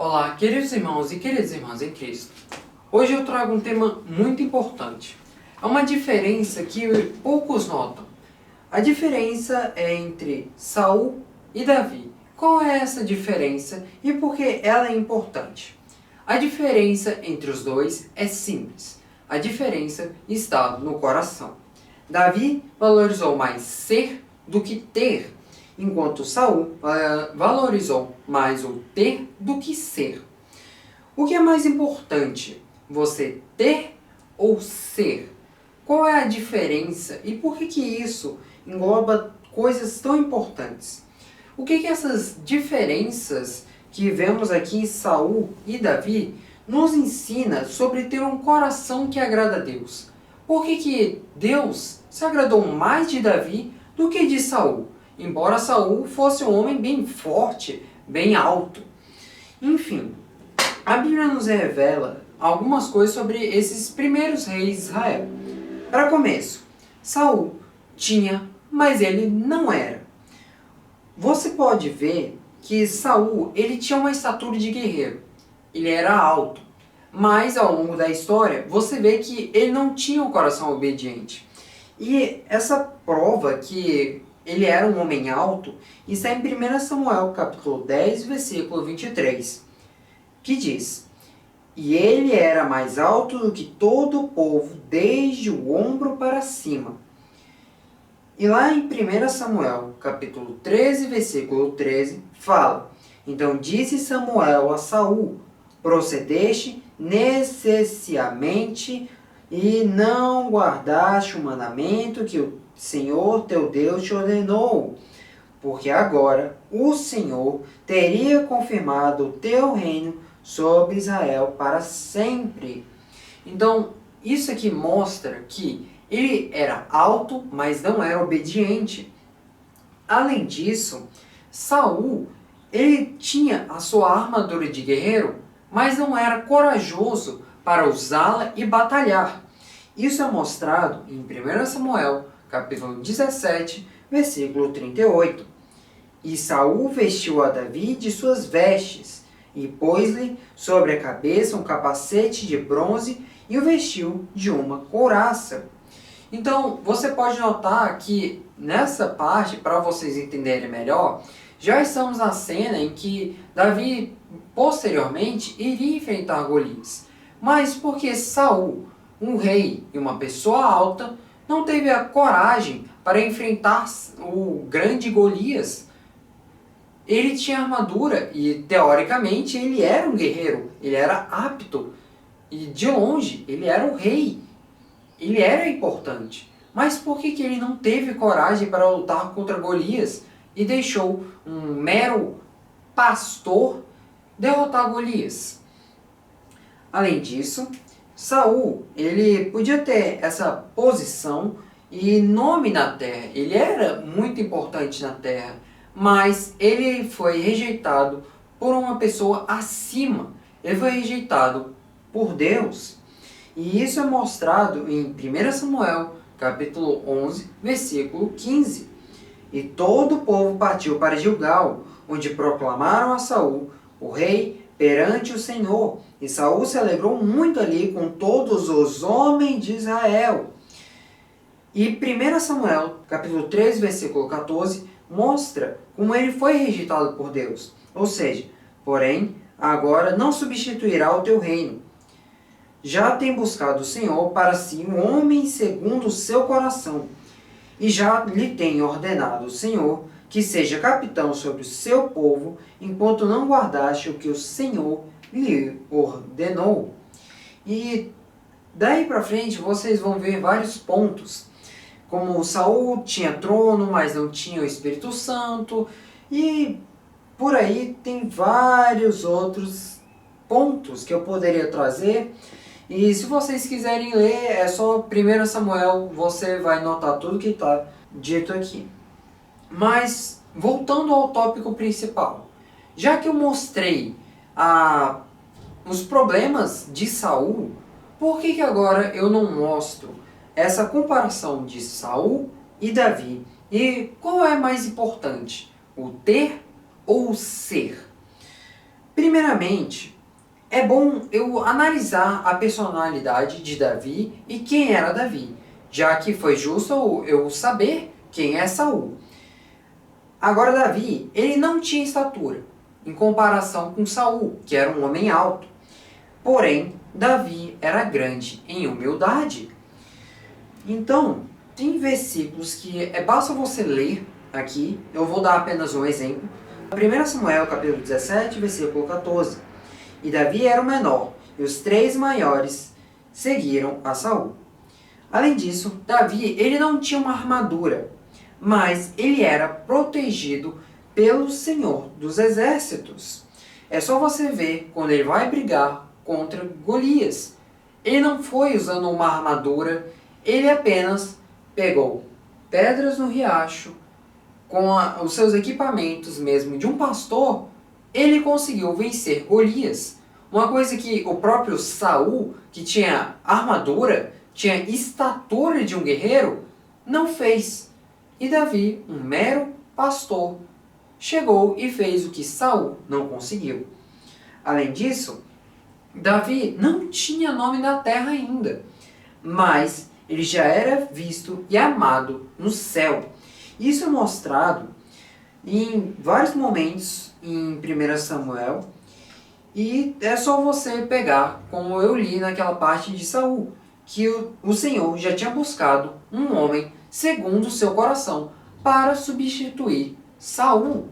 Olá, queridos irmãos e queridas irmãs em Cristo. Hoje eu trago um tema muito importante. É uma diferença que poucos notam. A diferença é entre Saul e Davi. Qual é essa diferença e por que ela é importante? A diferença entre os dois é simples. A diferença está no coração. Davi valorizou mais ser do que ter, enquanto Saul valorizou mais o ter do que ser. O que é mais importante, você ter ou ser? Qual é a diferença e por que isso engloba coisas tão importantes? O que essas diferenças que vemos aqui em Saul e Davi nos ensina sobre ter um coração que agrada a Deus? Por que Deus se agradou mais de Davi do que de Saul? Embora Saul fosse um homem bem forte, bem alto. Enfim, a Bíblia nos revela algumas coisas sobre esses primeiros reis de Israel. Para começo, Saul tinha, mas ele não era. Você pode ver que Saul ele tinha uma estatura de guerreiro. Ele era alto. Mas ao longo da história, você vê que ele não tinha um coração obediente. E essa prova que ele era um homem alto está em 1 Samuel capítulo 10, versículo 23, que diz: "E ele era mais alto do que todo o povo, desde o ombro para cima." E lá em 1 Samuel capítulo 13, versículo 13, fala: "Então disse Samuel a Saul: procedeste necessariamente e não guardaste o mandamento que o Senhor teu Deus te ordenou, porque agora o Senhor teria confirmado o teu reino sobre Israel para sempre." Então, isso aqui mostra que ele era alto, mas não era obediente. Além disso, Saul, ele tinha a sua armadura de guerreiro, mas não era corajoso para usá-la e batalhar. Isso é mostrado em 1 Samuel, capítulo 17, versículo 38. "E Saul vestiu a Davi de suas vestes, e pôs-lhe sobre a cabeça um capacete de bronze e o vestiu de uma couraça." Então, você pode notar que nessa parte, para vocês entenderem melhor, já estamos na cena em que Davi, posteriormente, iria enfrentar Golias. Mas por que Saul, um rei e uma pessoa alta, não teve a coragem para enfrentar o grande Golias? Ele tinha armadura e, teoricamente, ele era um guerreiro, ele era apto. E, de longe, ele era o rei. Ele era importante. Mas por que ele não teve coragem para lutar contra Golias e deixou um mero pastor derrotar Golias? Além disso, Saul, ele podia ter essa posição e nome na terra. Ele era muito importante na terra, mas ele foi rejeitado por uma pessoa acima. Ele foi rejeitado por Deus. E isso é mostrado em 1 Samuel, capítulo 11, versículo 15. "E todo o povo partiu para Gilgal, onde proclamaram a Saul, o rei, perante o Senhor. E Saul se alegrou muito ali com todos os homens de Israel." E 1 Samuel, capítulo 13, versículo 14, mostra como ele foi rejeitado por Deus. Ou seja, "Porém, agora não substituirá o teu reino. Já tem buscado o Senhor para si um homem segundo o seu coração, e já lhe tem ordenado o Senhor que seja capitão sobre o seu povo, enquanto não guardaste o que o Senhor lhe ordenou." E daí para frente vocês vão ver vários pontos, como Saul tinha trono, mas não tinha o Espírito Santo, e por aí tem vários outros pontos que eu poderia trazer. E se vocês quiserem ler, é só 1 Samuel, você vai notar tudo que está dito aqui. Mas, voltando ao tópico principal, já que eu mostrei os problemas de Saul, por que agora eu não mostro essa comparação de Saul e Davi? E qual é mais importante, o ter ou o ser? Primeiramente, é bom eu analisar a personalidade de Davi e quem era Davi, já que foi justo eu saber quem é Saul. Agora Davi, ele não tinha estatura, em comparação com Saul, que era um homem alto. Porém, Davi era grande em humildade. Então, tem versículos que basta você ler aqui, eu vou dar apenas um exemplo. 1 Samuel, capítulo 17, versículo 14. E Davi era o menor, e os 3 maiores seguiram a Saul. Além disso, Davi ele não tinha uma armadura, mas ele era protegido pelo Senhor dos Exércitos. É só você ver quando ele vai brigar contra Golias. Ele não foi usando uma armadura, ele apenas pegou pedras no riacho, com os seus equipamentos mesmo de um pastor, ele conseguiu vencer Golias. Uma coisa que o próprio Saul, que tinha armadura, tinha estatura de um guerreiro, não fez. E Davi, um mero pastor, chegou e fez o que Saul não conseguiu. Além disso, Davi não tinha nome na terra ainda, mas ele já era visto e amado no céu. Isso é mostrado em vários momentos em 1 Samuel, e é só você pegar, como eu li naquela parte de Saul, que o Senhor já tinha buscado um homem segundo o seu coração para substituir Saul.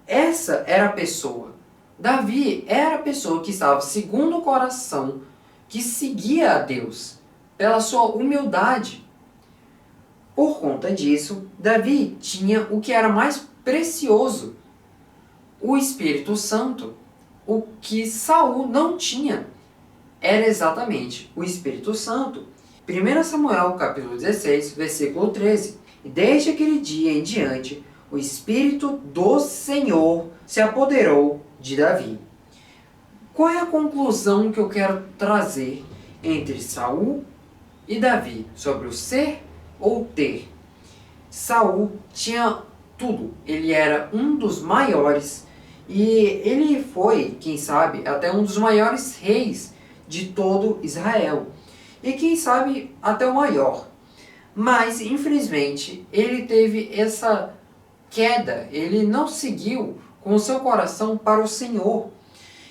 Essa era a pessoa. Davi era a pessoa que estava segundo o coração, que seguia a Deus, pela sua humildade. Por conta disso, Davi tinha o que era mais precioso, o Espírito Santo. O que Saul não tinha era exatamente o Espírito Santo. 1 Samuel capítulo 16, versículo 13. E desde aquele dia em diante, o Espírito do Senhor se apoderou de Davi. Qual é a conclusão que eu quero trazer entre Saul e Davi sobre o ser ou ter? Saul tinha tudo, ele era um dos maiores e ele foi, quem sabe, até um dos maiores reis de todo Israel e quem sabe até o maior. Mas infelizmente ele teve essa queda, ele não seguiu com o seu coração para o Senhor.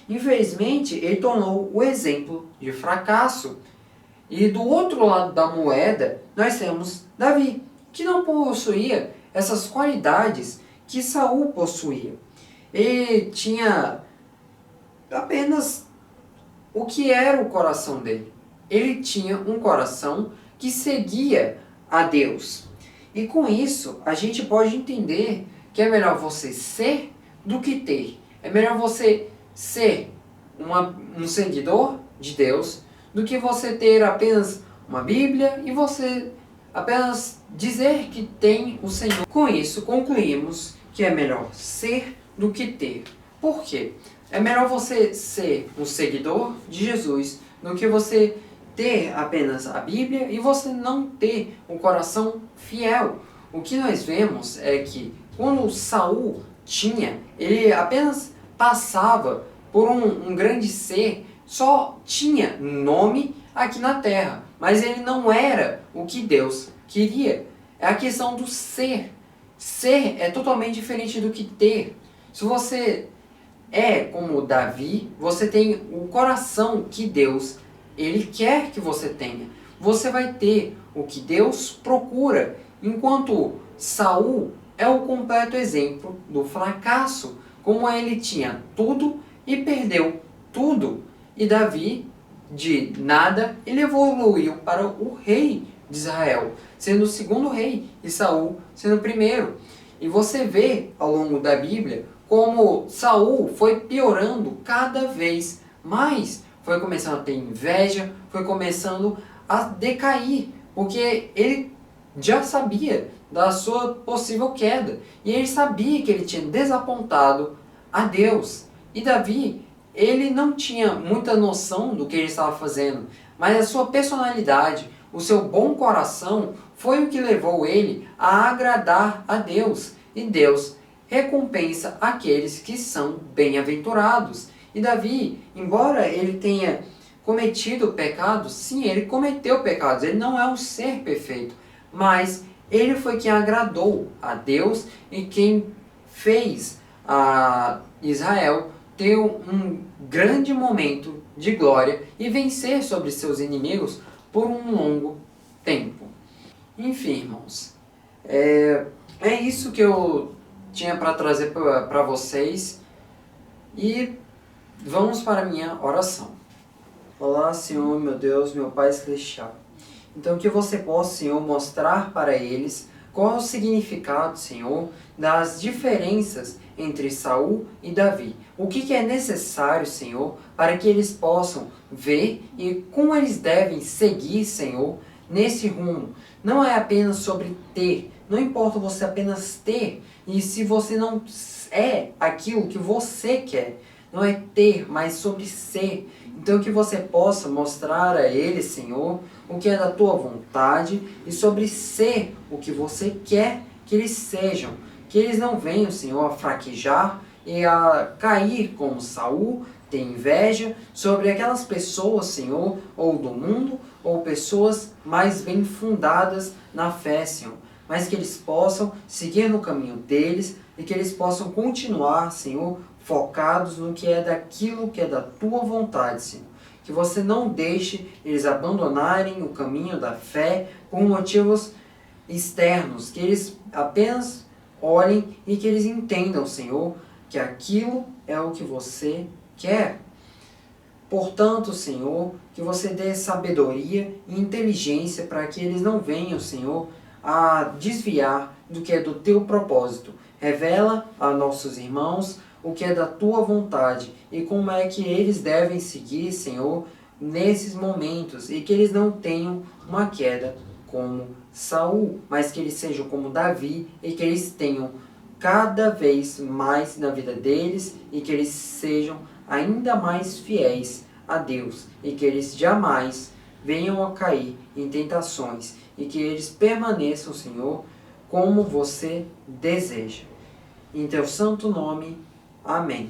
Infelizmente ele tornou o exemplo de fracasso. E do outro lado da moeda, nós temos Davi, que não possuía essas qualidades que Saul possuía. Ele tinha apenas o que era o coração dele. Ele tinha um coração que seguia a Deus. E com isso, a gente pode entender que é melhor você ser do que ter. É melhor você ser um seguidor de Deus do que você ter apenas uma Bíblia e você apenas dizer que tem o Senhor. Com isso, concluímos que é melhor ser do que ter. Por quê? É melhor você ser um seguidor de Jesus do que você ter apenas a Bíblia e você não ter um coração fiel. O que nós vemos é que quando Saul tinha, ele apenas passava por um grande ser, só tinha nome aqui na terra, mas ele não era o que Deus queria. É a questão do ser. Ser é totalmente diferente do que ter. Se você é como Davi, você tem o coração que Deus ele quer que você tenha. Você vai ter o que Deus procura, enquanto Saul é o completo exemplo do fracasso, como ele tinha tudo e perdeu tudo. E Davi, de nada, ele evoluiu para o rei de Israel, sendo o segundo rei, e Saul sendo o primeiro. E você vê ao longo da Bíblia como Saul foi piorando cada vez mais. Foi começando a ter inveja, foi começando a decair, porque ele já sabia da sua possível queda. E ele sabia que ele tinha desapontado a Deus. E Davi, ele não tinha muita noção do que ele estava fazendo, mas a sua personalidade, o seu bom coração, foi o que levou ele a agradar a Deus. E Deus recompensa aqueles que são bem-aventurados. E Davi, embora ele tenha cometido pecados, sim, ele cometeu pecados, ele não é um ser perfeito, mas ele foi quem agradou a Deus e quem fez a Israel ter um grande momento de glória e vencer sobre seus inimigos por um longo tempo. Enfim, irmãos, é isso que eu tinha para trazer para vocês e vamos para a minha oração. Olá, Senhor, meu Deus, meu Pai Celestial. Então que você possa, Senhor, mostrar para eles qual é o significado, Senhor, das diferenças entre Saul e Davi. O que é necessário, Senhor, para que eles possam ver e como eles devem seguir, Senhor, nesse rumo. Não é apenas sobre ter, não importa você apenas ter, e se você não é aquilo que você quer, não é ter, mas sobre ser. Então que você possa mostrar a eles, Senhor, o que é da tua vontade e sobre ser o que você quer que eles sejam. Que eles não venham, Senhor, a fraquejar e a cair como Saul, ter inveja sobre aquelas pessoas, Senhor, ou do mundo, ou pessoas mais bem fundadas na fé, Senhor. Mas que eles possam seguir no caminho deles e que eles possam continuar, Senhor, focados no que é daquilo que é da tua vontade, Senhor. Que você não deixe eles abandonarem o caminho da fé por motivos externos, que eles apenas olhem e que eles entendam, Senhor, que aquilo é o que você quer. Portanto, Senhor, que você dê sabedoria e inteligência para que eles não venham, Senhor, a desviar do que é do teu propósito. Revela a nossos irmãos o que é da tua vontade e como é que eles devem seguir, Senhor, nesses momentos, e que eles não tenham uma queda como Saul, mas que eles sejam como Davi e que eles tenham cada vez mais na vida deles e que eles sejam ainda mais fiéis a Deus e que eles jamais venham a cair em tentações e que eles permaneçam, Senhor, como você deseja. Em teu santo nome, amém.